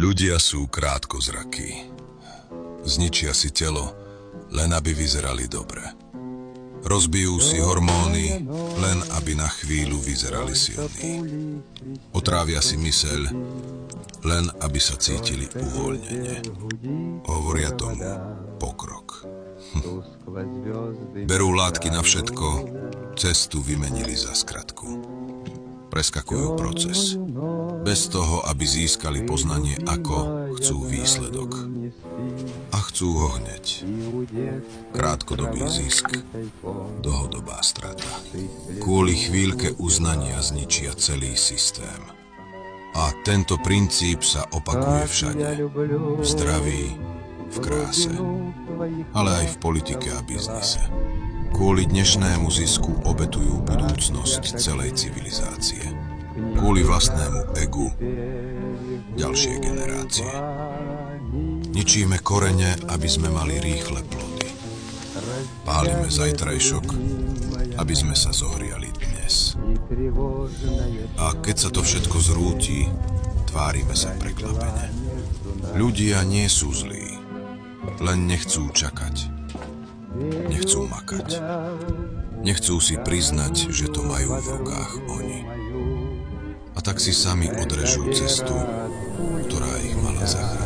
Ľudia sú krátkozrakí. Zničia si telo, len aby vyzerali dobre. Rozbijú si hormóny, len aby na chvíľu vyzerali silní. Otrávia si myseľ, len aby sa cítili uvoľnene. Hovoria tomu pokrok. Berú látky na všetko, cestu vymenili za skratku. Preskakujú proces. Bez toho, aby získali poznanie ako, chcú výsledok. A chcú ho hneď. Krátkodobý zisk, dlhodobá strata. Kvôli chvíľke uznania zničia celý systém. A tento princíp sa opakuje všade. V zdraví, v kráse, ale aj v politike a biznise. Kvôli dnešnému zisku obetujú budúcnosť celej civilizácie. Kvôli vlastnému egu ďalšie generácie. Ničíme korene, aby sme mali rýchle plody. Pálime zajtrajšok, aby sme sa zohriali dnes. A keď sa to všetko zrúti, tvárime sa prekvapene. Ľudia nie sú zlí, len nechcú čakať. Nechcú makať. Nechcú si priznať, že to majú v rukách oni. A tak si sami odrežú cestu, ktorá ich mala zachrániť.